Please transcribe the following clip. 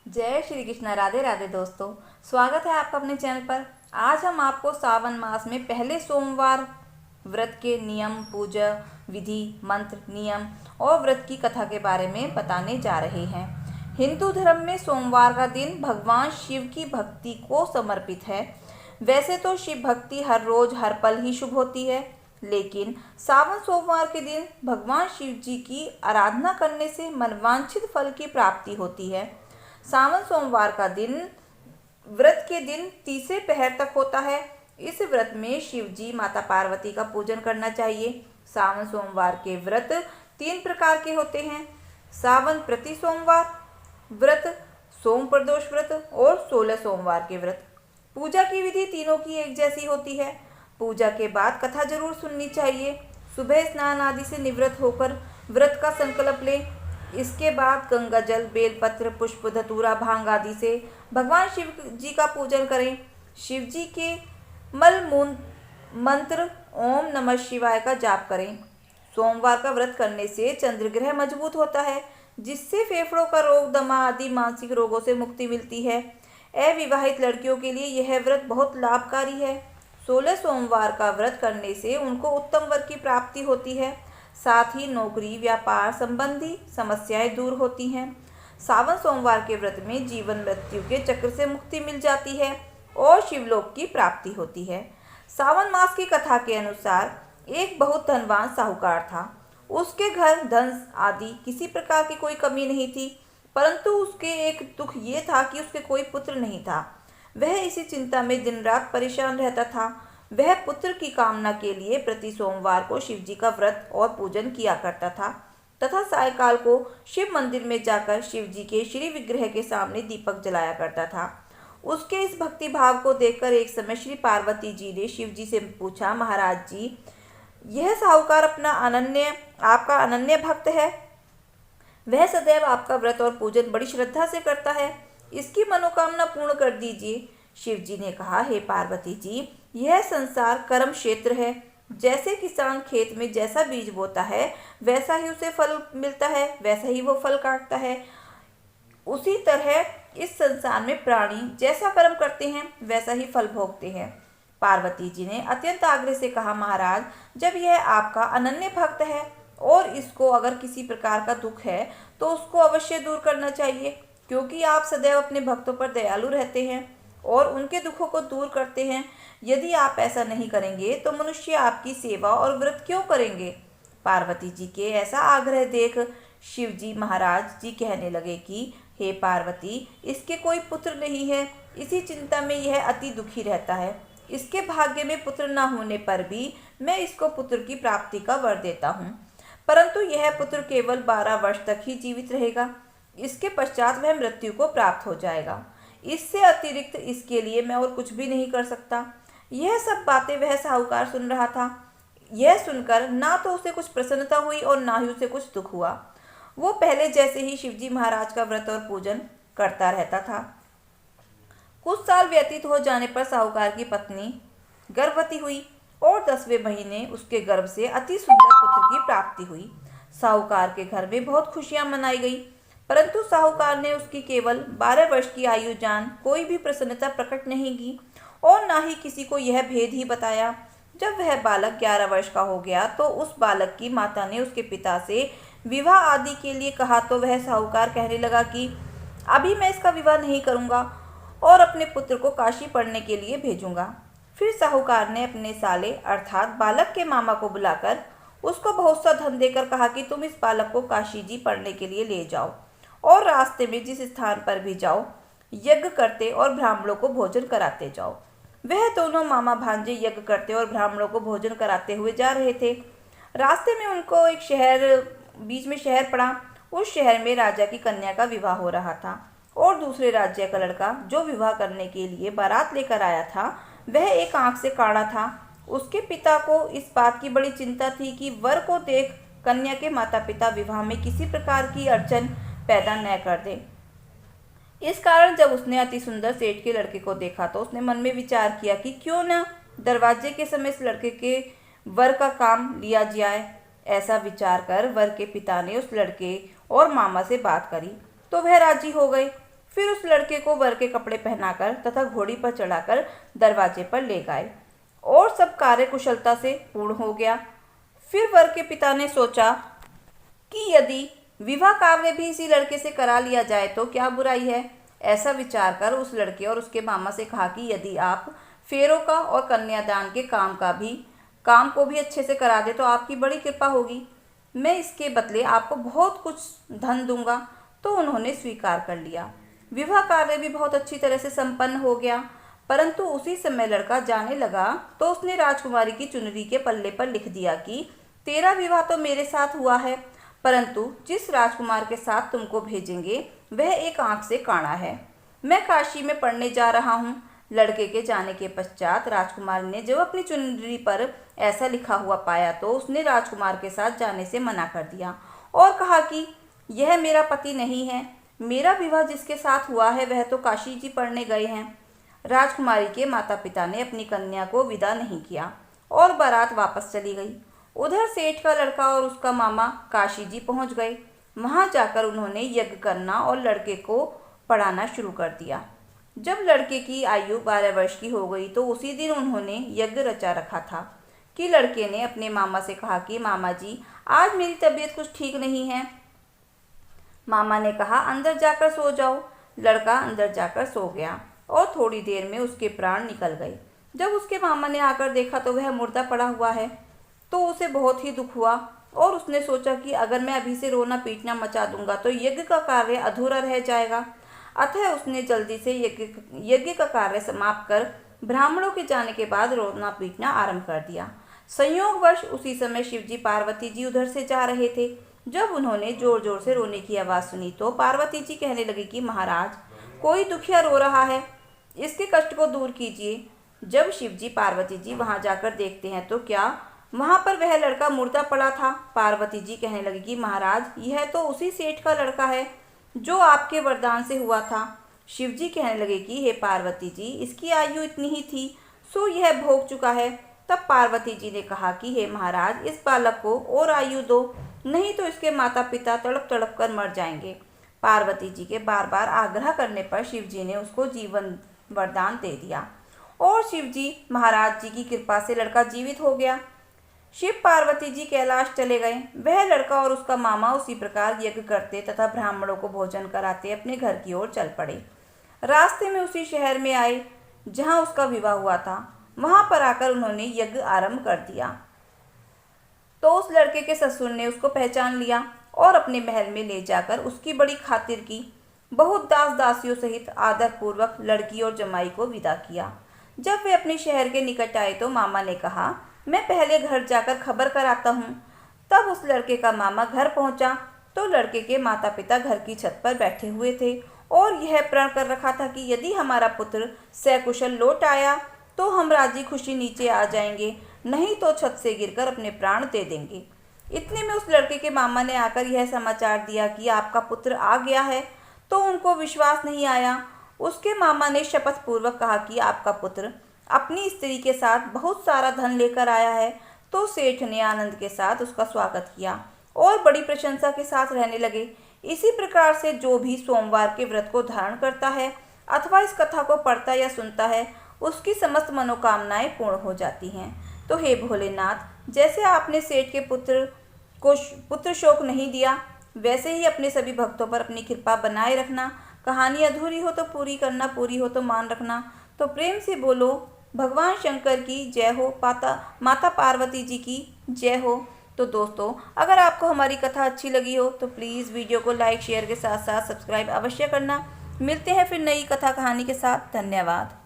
जय श्री कृष्ण। राधे राधे दोस्तों, स्वागत है आपका अपने चैनल पर। आज हम आपको सावन मास में पहले सोमवार व्रत के नियम, पूजा विधि, मंत्र, नियम और व्रत की कथा के बारे में बताने जा रहे हैं। हिंदू धर्म में सोमवार का दिन भगवान शिव की भक्ति को समर्पित है। वैसे तो शिव भक्ति हर रोज हर पल ही शुभ होती है, लेकिन सावन सोमवार के दिन भगवान शिव जी की आराधना करने से मनवांछित फल की प्राप्ति होती है। सावन सोमवार का दिन व्रत के दिन तीसरे पहर तक होता है। इस व्रत में शिव जी माता पार्वती का पूजन करना चाहिए। सावन सोमवार के व्रत 3 प्रकार के होते हैं: सावन प्रति सोमवार व्रत, सोम प्रदोष व्रत और 16 सोमवार के व्रत। पूजा की विधि तीनों की एक जैसी होती है। पूजा के बाद कथा जरूर सुननी चाहिए। सुबह स्नान आदि से निवृत्त होकर व्रत का संकल्प लें। इसके बाद गंगा जल, बेलपत्र, पुष्प, धतूरा, भांग आदि से भगवान शिव जी का पूजन करें। शिव जी के मल मंत्र ओम नमः शिवाय का जाप करें। सोमवार का व्रत करने से चंद्रग्रह मजबूत होता है, जिससे फेफड़ों का रोग, दमा आदि मानसिक रोगों से मुक्ति मिलती है। अविवाहित लड़कियों के लिए यह व्रत बहुत लाभकारी है। 16 सोमवार का व्रत करने से उनको उत्तम वर की प्राप्ति होती है। साथ ही नौकरी, व्यापार संबंधी समस्याएं दूर होती हैं। सावन सोमवार के व्रत में जीवन मृत्यु के चक्र से मुक्ति मिल जाती है और शिवलोक की प्राप्ति होती है। सावन मास की कथा के अनुसार एक बहुत धनवान साहूकार था। उसके घर धन आदि किसी प्रकार की कोई कमी नहीं थी, परंतु उसके एक दुख ये था कि उसके कोई पुत्र नहीं था। वह इसी चिंता में दिन रात परेशान रहता था। वह पुत्र की कामना के लिए प्रति सोमवार को शिव जी का व्रत और पूजन किया करता था तथा सायकाल को शिव मंदिर में जाकर शिव जी के श्री विग्रह के सामने दीपक जलाया करता था। उसके इस भक्ति भाव को देखकर एक समय श्री पार्वती जी ने शिव जी से पूछा, महाराज जी, यह साहूकार आपका अनन्य भक्त है। वह सदैव आपका व्रत और पूजन बड़ी श्रद्धा से करता है। इसकी मनोकामना पूर्ण कर दीजिए। शिव जी ने कहा, हे पार्वती जी, यह संसार कर्म क्षेत्र है। जैसे किसान खेत में जैसा बीज बोता है वैसा ही उसे फल मिलता है, वैसा ही वो फल काटता है। उसी तरह इस संसार में प्राणी जैसा कर्म करते हैं वैसा ही फल भोगते हैं। पार्वती जी ने अत्यंत आग्रह से कहा, महाराज, जब यह आपका अनन्य भक्त है और इसको अगर किसी प्रकार का दुख है तो उसको अवश्य दूर करना चाहिए, क्योंकि आप सदैव अपने भक्तों पर दयालु रहते हैं और उनके दुखों को दूर करते हैं। यदि आप ऐसा नहीं करेंगे तो मनुष्य आपकी सेवा और व्रत क्यों करेंगे? पार्वती जी के ऐसा आग्रह देख शिव जी महाराज जी कहने लगे कि हे पार्वती, इसके कोई पुत्र नहीं है। इसी चिंता में यह अति दुखी रहता है। इसके भाग्य में पुत्र न होने पर भी मैं इसको पुत्र की प्राप्ति का वर देता हूँ, परंतु यह पुत्र केवल 12 वर्ष तक ही जीवित रहेगा। इसके पश्चात वह मृत्यु को प्राप्त हो जाएगा। इससे अतिरिक्त इसके लिए मैं और कुछ भी नहीं कर सकता। यह सब बातें वह साहूकार सुन रहा था। यह सुनकर ना तो उसे कुछ प्रसन्नता हुई और ना ही उसे कुछ दुख हुआ। वो पहले जैसे ही शिवजी महाराज का व्रत और पूजन करता रहता था। कुछ साल व्यतीत हो जाने पर साहूकार की पत्नी गर्भवती हुई और 10वें महीने उसके गर्भ से अति सुंदर पुत्र की प्राप्ति हुई। साहूकार के घर में बहुत खुशियां मनाई गई, परंतु साहूकार ने उसकी केवल 12 वर्ष की आयु जान कोई भी प्रसन्नता प्रकट नहीं की और ना ही किसी को यह भेद ही बताया। जब वह बालक 11 वर्ष का हो गया तो उस बालक की माता ने उसके पिता से विवाह आदि के लिए कहा, तो वह साहूकार कहने लगा कि अभी मैं इसका विवाह नहीं करूँगा और अपने पुत्र को काशी पढ़ने के लिए भेजूँगा। फिर साहूकार ने अपने साले अर्थात बालक के मामा को बुलाकर उसको बहुत सा धन देकर कहा कि तुम इस बालक को काशी जी पढ़ने के लिए ले जाओ और रास्ते में जिस स्थान पर भी जाओ यज्ञ करते और ब्राह्मणों को भोजन कराते जाओ। वह दोनों मामा भांजे यज्ञ करते और ब्राह्मणों को भोजन कराते हुए जा रहे थे। रास्ते में उनको एक बीच में शहर पड़ा। उस शहर में राजा की कन्या का विवाह हो रहा था और दूसरे राज्य का लड़का जो विवाह करने के लिए बारात लेकर आया था वह एक आंख से काड़ा था। उसके पिता को इस बात की बड़ी चिंता थी कि वर को देख कन्या के माता पिता विवाह में किसी प्रकार की अड़चन पैदा न कर दे। इस कारण जब उसने अति सुंदर सेठ के लड़के को देखा तो उसने मन में विचार किया कि क्यों न दरवाजे के समय इस लड़के के वर का काम लिया जाए। ऐसा विचार कर वर के पिता ने उस लड़के और मामा से बात करी तो वह राजी हो गए। फिर उस लड़के को वर के कपड़े पहनाकर तथा घोड़ी पर चढ़ाकर दरवाजे पर ले गए और सब कार्य कुशलता से पूर्ण हो गया। फिर वर के पिता ने सोचा कि यदि विवाह कार्य भी इसी लड़के से करा लिया जाए तो क्या बुराई है। ऐसा विचार कर उस लड़के और उसके मामा से कहा कि यदि आप फेरों का और कन्यादान के काम को भी अच्छे से करा दे तो आपकी बड़ी कृपा होगी। मैं इसके बदले आपको बहुत कुछ धन दूंगा। तो उन्होंने स्वीकार कर लिया। विवाह कार्य भी बहुत अच्छी तरह से संपन्न हो गया। परंतु उसी समय लड़का जाने लगा तो उसने राजकुमारी की चुनरी के पल्ले पर लिख दिया कि तेरा विवाह तो मेरे साथ हुआ है, परंतु जिस राजकुमार के साथ तुमको भेजेंगे वह एक आंख से काना है। मैं काशी में पढ़ने जा रहा हूँ। लड़के के जाने के पश्चात राजकुमार ने जब अपनी चुनरी पर ऐसा लिखा हुआ पाया तो उसने राजकुमार के साथ जाने से मना कर दिया और कहा कि यह मेरा पति नहीं है। मेरा विवाह जिसके साथ हुआ है वह तो काशी जी पढ़ने गए हैं। राजकुमारी के माता पिता ने अपनी कन्या को विदा नहीं किया और बारात वापस चली गई। उधर सेठ का लड़का और उसका मामा काशी जी पहुंच गए। वहां जाकर उन्होंने यज्ञ करना और लड़के को पढ़ाना शुरू कर दिया। जब लड़के की आयु 12 वर्ष की हो गई तो उसी दिन उन्होंने यज्ञ रचा रखा था कि लड़के ने अपने मामा से कहा कि मामा जी, आज मेरी तबीयत कुछ ठीक नहीं है। मामा ने कहा, अंदर जाकर सो जाओ। लड़का अंदर जाकर सो गया और थोड़ी देर में उसके प्राण निकल गए। जब उसके मामा ने आकर देखा तो वह मुर्दा पड़ा हुआ है तो उसे बहुत ही दुख हुआ और उसने सोचा कि अगर मैं अभी से रोना पीटना मचा दूंगा तो यज्ञ का कार्य अधूरा रह जाएगा। अतः उसने जल्दी से यज्ञ का कार्य समाप्त कर ब्राह्मणों के जाने के बाद रोना पीटना आरंभ कर दिया। संयोगवश उसी समय शिवजी पार्वती जी उधर से जा रहे थे। जब उन्होंने जोर जोर से रोने की आवाज़ सुनी तो पार्वती जी कहने लगी कि महाराज, कोई दुखिया रो रहा है, इसके कष्ट को दूर कीजिए। जब शिवजी पार्वती जी वहां जाकर देखते हैं तो क्या वहां पर वह लड़का मुर्दा पड़ा था। पार्वती जी कहने लगी कि महाराज, यह तो उसी सेठ का लड़का है जो आपके वरदान से हुआ था। शिवजी कहने लगे कि हे पार्वती जी, इसकी आयु इतनी ही थी, सो यह भोग चुका है। तब पार्वती जी ने कहा कि हे महाराज, इस बालक को और आयु दो, नहीं तो इसके माता पिता तड़प तड़प कर मर जाएंगे। पार्वती जी के बार बार आग्रह करने पर शिवजी ने उसको जीवन वरदान दे दिया और शिवजी महाराज जी की कृपा से लड़का जीवित हो गया। शिव पार्वती जी कैलाश चले गए। वह लड़का और उसका मामा उसी प्रकार यज्ञ करते तथा ब्राह्मणों को भोजन कराते अपने घर की ओर चल पड़े। रास्ते में उसी शहर में आए जहां उसका विवाह हुआ था। वहां पर आकर उन्होंने यज्ञ आरंभ कर दिया तो उस लड़के के ससुर ने उसको पहचान लिया और अपने महल में ले जाकर उसकी बड़ी खातिर की। बहुत दास दासियों सहित आदर पूर्वक लड़की और जमाई को विदा किया। जब वे अपने शहर के निकट आए तो मामा ने कहा, मैं पहले घर जाकर खबर कराता हूँ। तब उस लड़के का मामा घर पहुंचा तो लड़के के माता पिता घर की छत पर बैठे हुए थे और यह प्रण कर रखा था कि यदि हमारा पुत्र सकुशल लौट आया तो हम राजी खुशी नीचे आ जाएंगे, नहीं तो छत से गिरकर अपने प्राण दे देंगे। इतने में उस लड़के के मामा ने आकर यह समाचार दिया कि आपका पुत्र आ गया है, तो उनको विश्वास नहीं आया। उसके मामा ने शपथ पूर्वक कहा कि आपका पुत्र अपनी स्त्री के साथ बहुत सारा धन लेकर आया है। तो सेठ ने आनंद के साथ उसका स्वागत किया और बड़ी प्रशंसा के साथ रहने लगे। इसी प्रकार से जो भी सोमवार के व्रत को धारण करता है अथवा इस कथा को पढ़ता या सुनता है, उसकी समस्त मनोकामनाएं पूर्ण हो जाती हैं। तो हे भोलेनाथ, जैसे आपने सेठ के पुत्र को पुत्र शोक नहीं दिया, वैसे ही अपने सभी भक्तों पर अपनी कृपा बनाए रखना। कहानी अधूरी हो तो पूरी करना, पूरी हो तो मान रखना। तो प्रेम से बोलो भगवान शंकर की जय हो, माता पार्वती जी की जय हो। तो दोस्तों, अगर आपको हमारी कथा अच्छी लगी हो तो प्लीज़ वीडियो को लाइक शेयर के साथ साथ सब्सक्राइब अवश्य करना। मिलते हैं फिर नई कथा कहानी के साथ। धन्यवाद।